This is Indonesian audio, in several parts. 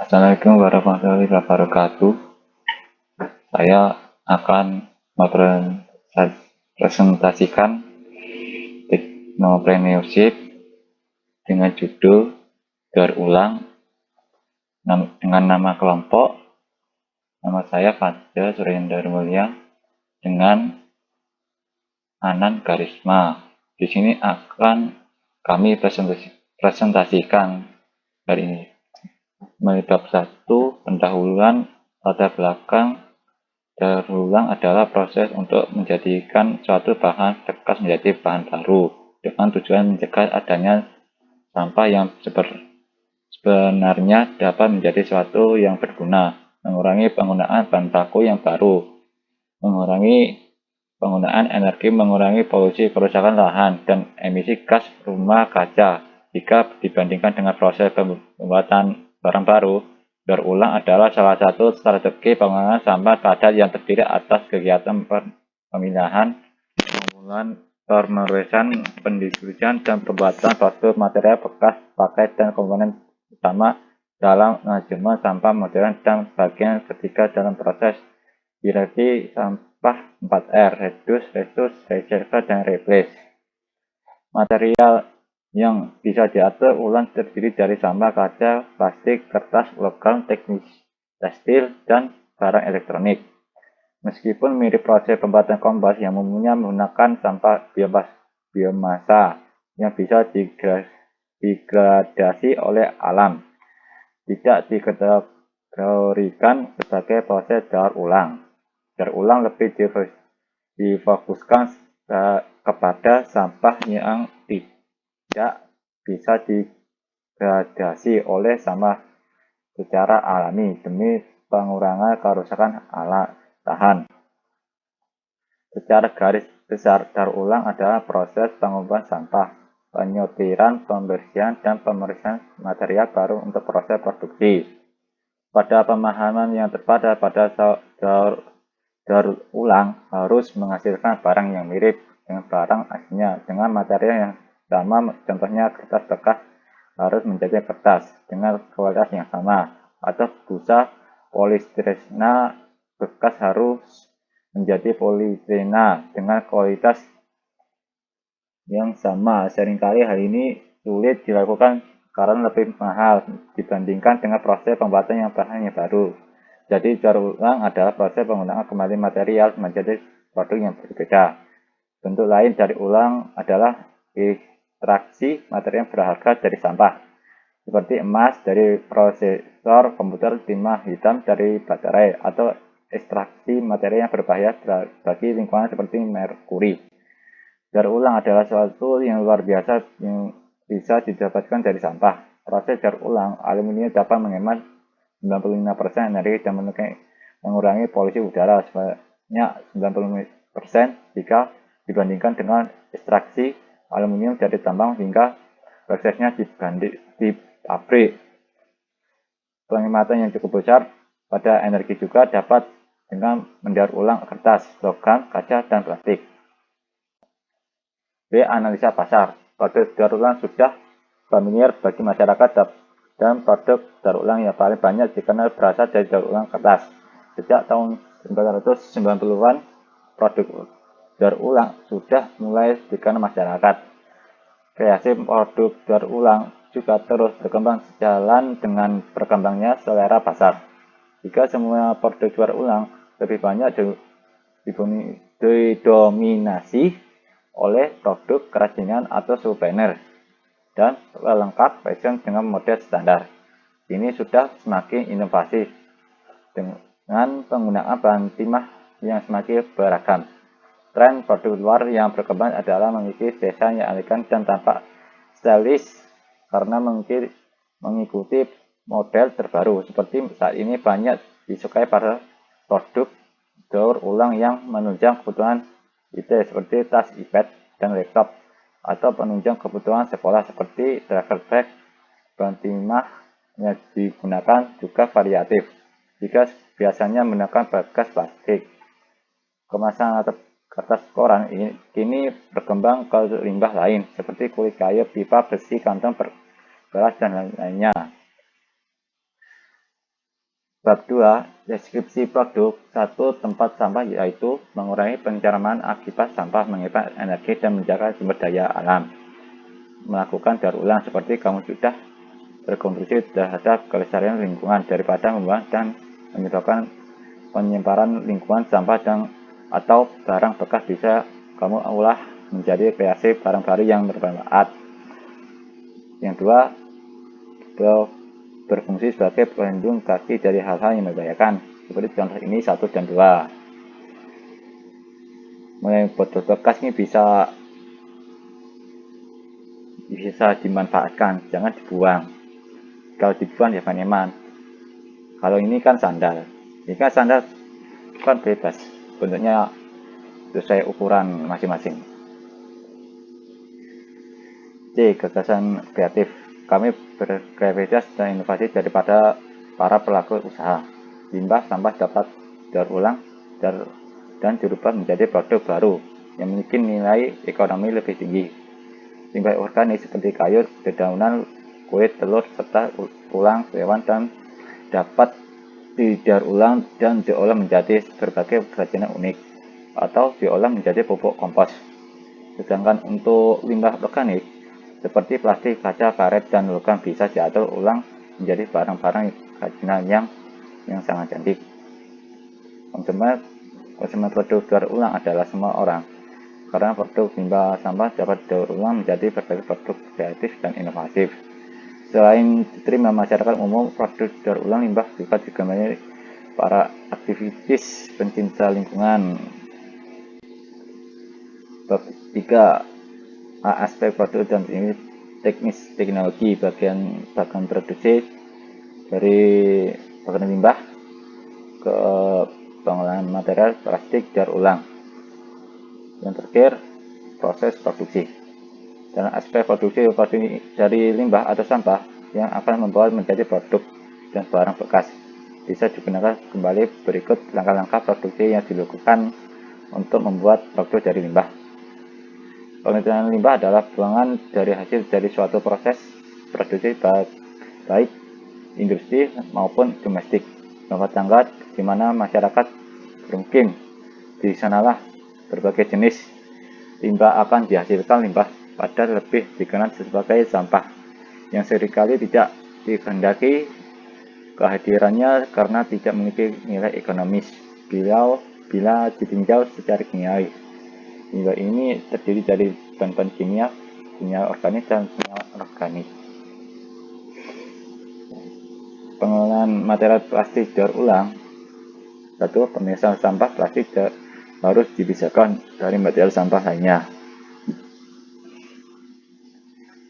Assalamualaikum warahmatullahi wabarakatuh. Saya akan mempresentasikan teknopreneurship dengan judul daur ulang dengan nama kelompok. Nama saya Fadil Suryendar Mulya dengan Anan Karisma. Di sini akan kami presentasikan hari ini. Bab 1, pendahuluan latar belakang. Daur ulang adalah proses untuk menjadikan suatu bahan bekas menjadi bahan baru dengan tujuan mencegah adanya sampah yang sebenarnya dapat menjadi sesuatu yang berguna, mengurangi penggunaan bahan baku yang baru, mengurangi penggunaan energi, mengurangi polusi kerusakan lahan, dan emisi gas rumah kaca. Jika dibandingkan dengan proses pembuatan barang baru, daur ulang adalah salah satu strategi pengelolaan sampah padat yang terdiri atas kegiatan pemilahan, pengumpulan, pemrosesan, pendistribusian, dan pembuatan suatu material bekas pakai dan komponen utama dalam manajemen sampah modern dan bagian ketiga dalam proses hierarki sampah 4R, reduce, reuse, recycle, dan replace. Material yang bisa diatur ulang terdiri dari sampah kaca, plastik, kertas, logam, teknis, tekstil, dan barang elektronik. Meskipun mirip proses pembuatan kompos yang umumnya menggunakan sampah biomasa yang bisa degradasi oleh alam, tidak dikategorikan sebagai proses daur ulang. Daur ulang lebih difokuskan kepada sampah yang tidak bisa degradasi oleh sampah secara alami demi pengurangan kerusakan lahan. Secara garis besar, daur ulang adalah proses pengumpulan sampah, penyortiran, pembersihan, dan pemeriksaan material baru untuk proses produksi. Pada pemahaman yang tepat pada daur ulang harus menghasilkan barang yang mirip dengan barang aslinya dengan material yang sama. Contohnya, kertas bekas harus menjadi kertas dengan kualitas yang sama, atau busa poliestirena bekas harus menjadi poliestirena dengan kualitas yang sama. Seringkali hal ini sulit dilakukan karena lebih mahal dibandingkan dengan proses pembuatan yang bahan yang baru. Jadi daur ulang adalah proses penggunaan kembali material menjadi produk yang berbeda. Bentuk lain dari ulang adalah ekstraksi material berharga dari sampah, seperti emas dari prosesor komputer, timah hitam dari baterai, atau ekstraksi material yang berbahaya bagi lingkungan seperti merkuri. Daur ulang adalah sesuatu yang luar biasa yang bisa didapatkan dari sampah. Proses daur ulang aluminium dapat menghemat 95% energi dan mengurangi polusi udara sebanyak 90% jika dibandingkan dengan ekstraksi aluminium dari tambang hingga prosesnya di pabrik. Penghematan yang cukup besar pada energi juga dapat dengan mendaur ulang kertas, logam, kaca, dan plastik. B. Analisa pasar. Produk daur ulang sudah familiar bagi masyarakat dan produk daur ulang yang paling banyak dikenal berasal dari daur ulang kertas. Sejak tahun 1990-an, produk daur ulang sudah mulai dikenal masyarakat. Kreasi produk daur ulang juga terus berkembang sejalan dengan berkembangnya selera pasar. Jika semua produk daur ulang lebih banyak didominasi oleh produk kerajinan atau souvenir dan pelengkap fashion dengan model standar. Ini sudah semakin inovasi dengan penggunaan bahan timah yang semakin beragam. Tren produk luar yang berkembang adalah memiliki desain yang elegan dan tampak stylish karena mengikuti model terbaru. Seperti saat ini banyak disukai pada produk daur ulang yang menunjang kebutuhan IT seperti tas, iPad, dan laptop, atau penunjang kebutuhan sekolah seperti travel bag. Bahan timah yang digunakan juga variatif. Jika biasanya menggunakan bekas plastik, kemasan atau kertas koran kini berkembang ke limbah lain seperti kulit kayu, pipa besi, kantong bergelas, dan lainnya. Bab 2. Deskripsi produk. 1. Tempat sampah, yaitu mengurangi pencemaran akibat sampah, menghemat energi, dan menjaga sumber daya alam. Melakukan daur ulang, seperti kamu sudah berkontribusi terhadap kelestarian lingkungan daripada membuang dan menyebabkan penyebaran lingkungan sampah atau barang bekas bisa kamu olah menjadi kreasi barang baru yang bermanfaat. Yang 2. Berfungsi sebagai pelindung kaki dari hal-hal yang membahayakan, seperti contoh ini 1 dan 2. Mulai botol bekas ini bisa dimanfaatkan, jangan dibuang. Kalau dibuang ya eman. Kalau ini kan sandal, kan bebas, bentuknya sesuai ukuran masing-masing. C. Gagasan kreatif. Kami berkreativitas dan inovasi daripada para pelaku usaha. Limbah sampah dapat daur ulang dan dirubah menjadi produk baru yang memiliki nilai ekonomi lebih tinggi. Limbah organik seperti kayu, dedaunan, kulit, telur, serta tulang hewan dan dapat didaur ulang dan diolah menjadi berbagai kerajinan unik atau diolah menjadi pupuk kompos. Sedangkan untuk limbah organik seperti plastik, kaca, karet, dan logam bisa diatur ulang menjadi barang-barang kerajinan yang sangat cantik. Konsumen produk daur ulang adalah semua orang, karena produk limbah sampah dapat daur ulang menjadi berbagai produk kreatif dan inovatif. Selain diterima masyarakat umum, produk daur ulang limbah juga digemari para aktivis pencinta lingkungan. Bab 3. Aspek produk dan teknis teknologi bagian produksi dari bagian limbah ke pengolahan material plastik daur ulang. Yang terakhir, proses produksi. Dan aspek produksi dari limbah atau sampah yang akan membawa menjadi produk dan barang bekas bisa digunakan kembali. Berikut langkah-langkah produksi yang dilakukan untuk membuat produk dari limbah. Pengolahan limbah adalah buangan dari hasil dari suatu proses produksi baik industri maupun domestik, rumah tangga, di mana masyarakat bermukim. Di sanalah berbagai jenis limbah akan dihasilkan. Limbah padat lebih dikenal sebagai sampah, yang seringkali tidak dikehendaki kehadirannya karena tidak memiliki nilai ekonomis bila ditinjau secara kimiawi. Limbah ini terdiri dari bahan-bahan kimia organik dan kimia organik. Pengolahan material plastik daur ulang. 1. Pemisahan sampah plastik harus dipisahkan dari material sampah lainnya.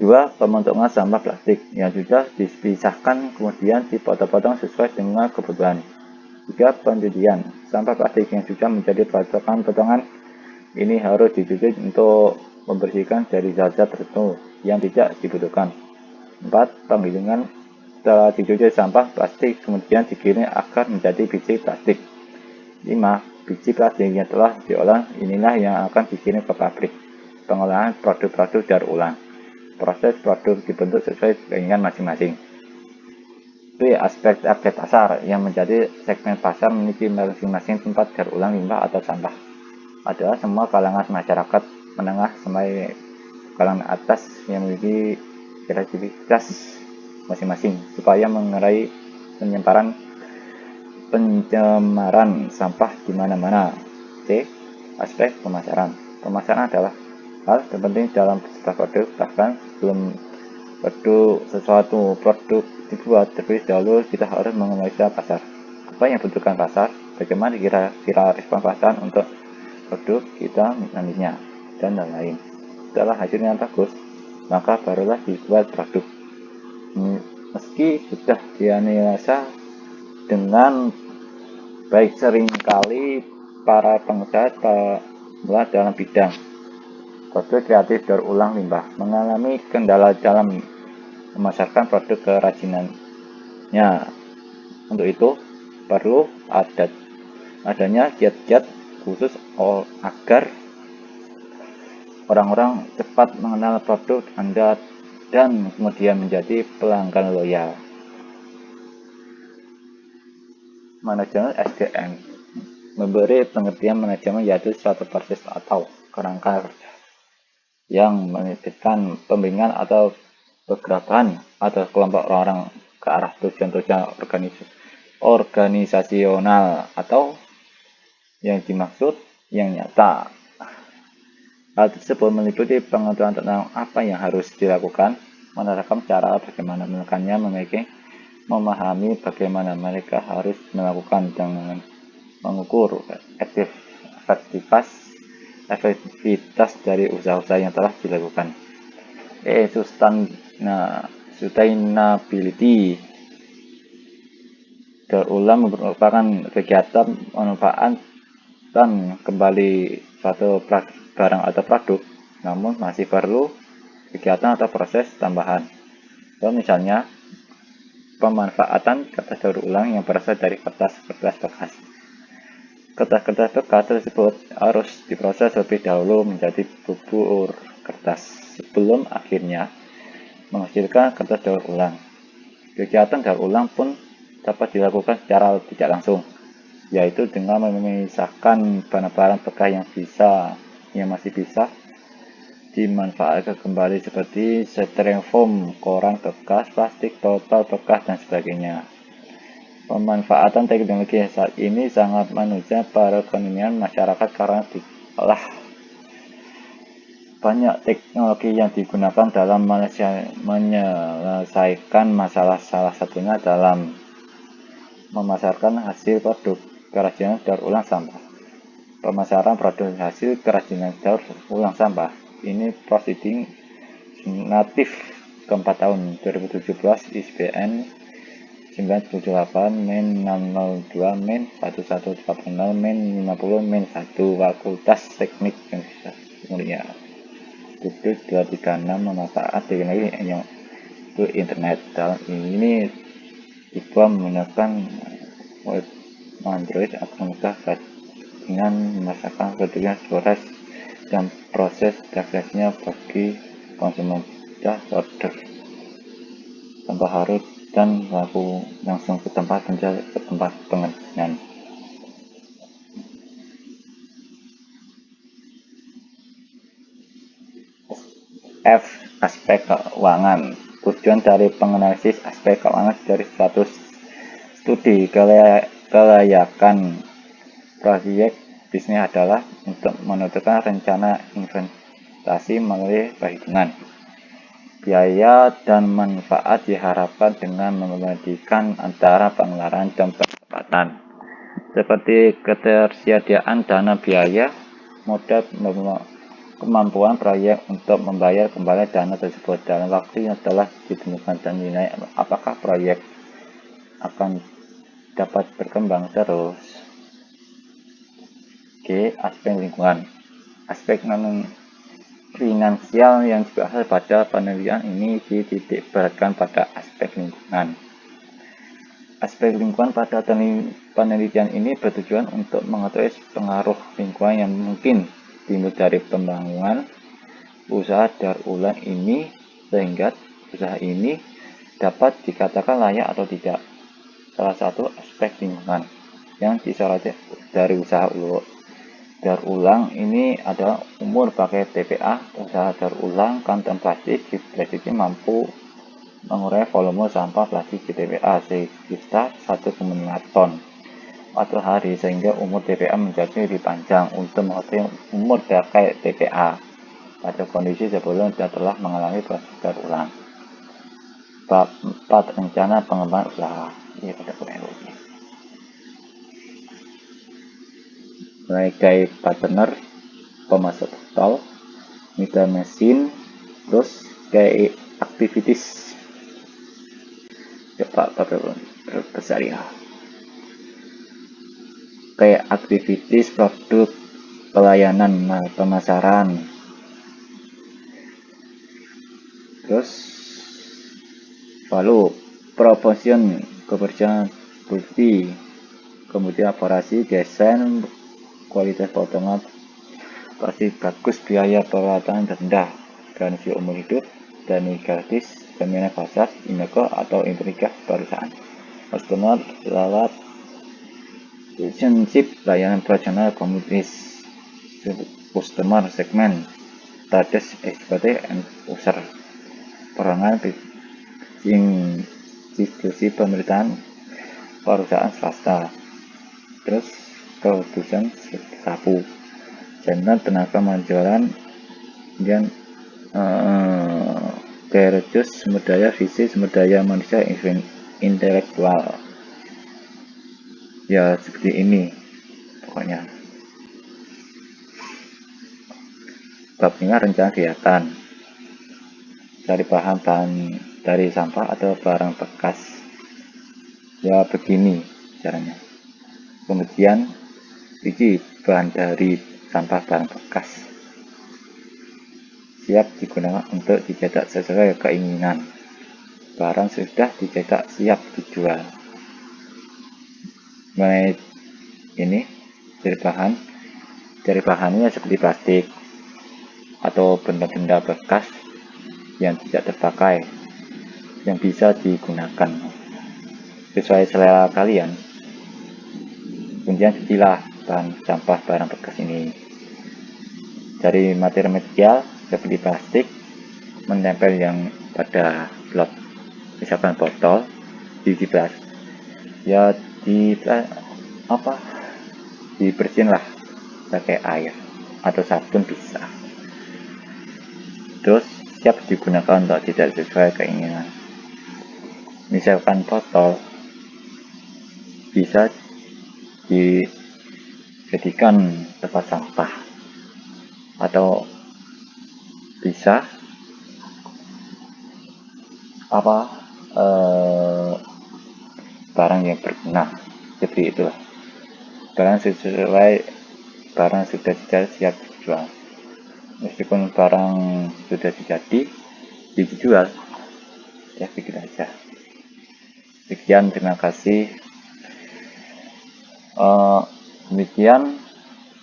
2. Pemotongan sampah plastik yang sudah dipisahkan kemudian dipotong-potong sesuai dengan kebutuhan. 3. Pencucian sampah plastik yang sudah menjadi potongan-potongan ini harus dicuci untuk membersihkan dari zat-zat tertentu yang tidak dibutuhkan. 4. Penggilingan. Setelah dicuci sampah plastik kemudian digiling agar menjadi biji plastik. 5. Biji plastik yang telah diolah inilah yang akan dikirim ke pabrik pengolahan produk-produk daur ulang. Proses produk dibentuk sesuai keinginan masing-masing. B. Aspek target pasar yang menjadi segmen pasar memiliki masing-masing tempat daur ulang limbah atau sampah adalah semua kalangan masyarakat menengah sampai kalangan atas yang memiliki kreativitas masing-masing supaya mengurangi pencemaran sampah di mana-mana. C. Aspek pemasaran. Pemasaran adalah hal terpenting dalam sebuah produk. Bahkan sebelum sesuatu produk dibuat, terlebih dahulu kita harus menganalisa pasar. Apa yang dibutuhkan pasar? Bagaimana kira-kira respon pasar untuk produk kita nantinya, dan lain-lain. Setelah hasilnya bagus, maka barulah dibuat produk. Meski sudah dianalisa dengan baik, seringkali para pengusaha pemula dalam bidang produk kreatif daur ulang limbah mengalami kendala dalam memasarkan produk kerajinannya. Untuk itu perlu adanya giat-giat khusus agar orang-orang cepat mengenal produk Anda dan kemudian menjadi pelanggan loyal. Manajemen SDM memberi pengertian manajemen yaitu suatu proses atau kerangka kerja yang melibatkan pembimbingan atau pergerakan atau kelompok orang ke arah tujuan-tujuan organisasional atau yang dimaksud yang nyata. Hal tersebut meliputi pengetahuan tentang apa yang harus dilakukan, menerapkan cara bagaimana melakukannya, memahami bagaimana mereka harus melakukan dengan mengukur efektivitas dari usaha-usaha yang telah dilakukan. Sustainability terulang merupakan kegiatan memanfaatkan kembali suatu barang atau produk, namun masih perlu kegiatan atau proses tambahan. Misalnya, pemanfaatan kertas daur ulang yang berasal dari kertas bekas. Kertas bekas tersebut harus diproses lebih dahulu menjadi bubur kertas sebelum akhirnya menghasilkan kertas daur ulang. Kegiatan daur ulang pun dapat dilakukan secara tidak langsung, yaitu dengan memisahkan barang-barang bekas yang masih bisa dimanfaatkan kembali seperti styrofoam, koran bekas, plastik, botol bekas, dan sebagainya. Pemanfaatan teknologi saat ini sangat menunjang perekonomian masyarakat karena telah banyak teknologi yang digunakan dalam menyelesaikan masalah, salah satunya dalam memasarkan hasil produk kerajinan daur ulang sampah. Pemasaran produk hasil kerajinan daur ulang sampah ini proceeding natif keempat tahun 2017 ISBN 978 min 602 min 1180 min 50 min 1 Fakultas Teknik Indonesia Mulia. Buku 236 memanfaatkan teknologi yang itu internet. Dalam ini dibuat menggunakan web Android atau mudah dengan memasukkan kedudukan storage dan proses diaksesnya bagi konsumen order tanpa harus dan langsung ke tempat pengerjaan. F. Aspek keuangan. Tujuan dari penganalisis aspek keuangan dari suatu studi kelayakan proyek bisnis adalah untuk menentukan rencana investasi melalui perhitungan biaya dan manfaat diharapkan dengan membandingkan antara pengeluaran dan pendapatan, seperti ketersediaan dana biaya, modal, kemampuan proyek untuk membayar kembali dana tersebut dalam waktu yang telah ditentukan, dan nilai apakah proyek akan dapat berkembang terus. G. Aspek lingkungan. Aspek non finansial yang dibahas pada penelitian ini dititik beratkan pada aspek lingkungan. Aspek lingkungan pada penelitian ini bertujuan untuk mengetahui pengaruh lingkungan yang mungkin timbul dari pembangunan usaha daur ulang ini, sehingga usaha ini dapat dikatakan layak atau tidak. Salah satu aspek lingkungan yang disoroti dari usaha daur ulang ini adalah umur pakai TPA. Usaha daur ulang kantong plastik diprediksi mampu mengurangi volume sampah plastik di TPA sekitar 1,5 ton atau hari, sehingga umur TPA menjadi lebih panjang untuk mengetahui umur pakai TPA pada kondisi sebelum dia telah mengalami proses daur ulang. Bab 4. Rencana pengembangan usaha. Ini pada teknologi. Mulai dari partner, pemasok total, middle mesin, terus kayak activities Pak besar ya, kayak activities produk pelayanan, pemasaran, terus lalu proportion keberjaan bukti, kemudian operasi, desain, kualitas potongan pasti bagus, biaya perawatan rendah, garansi umur hidup, dan gratis, jaminan pasar, ineko atau integritas perusahaan, customer lewat Relationship layanan operasional komunitas customer segment traders executive and user perangan institusi pemerintahan perusahaan swasta, terus produsen sapu, jaminan tenaga penjualan, kemudian Berjus sumber daya fisik, sumber daya manusia, intelektual, ya seperti ini pokoknya. Bab 5 rencana kegiatan, cari bahan-bahan dari sampah atau barang bekas, ya begini caranya. Kemudian biji bahan dari sampah barang bekas siap digunakan untuk dicetak sesuai keinginan. Barang sudah dicetak siap dijual. Mulai ini dari bahannya seperti plastik atau benda-benda bekas yang tidak terpakai yang bisa digunakan sesuai selera kalian. Kemudian jadilah bahan sampah barang bekas ini dari materi material seperti plastik, menempel yang pada slot, misalkan botol, biji plastik, ya dibersihin lah pakai air atau sabun bisa. Terus siap digunakan untuk tidak sesuai keinginan. Misalkan botol bisa dijadikan tempat sampah atau bisa barang yang berguna, seperti itulah. Barang sudah siap dijual. Meskipun barang sudah dijual, ya begitu aja. Sekian, terima kasih. Demikian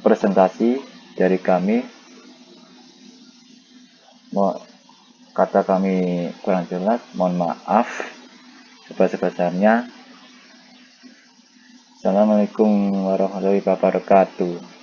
presentasi dari kami. Kata kami kurang jelas, mohon maaf sebesar-besarnya. Assalamualaikum warahmatullahi wabarakatuh.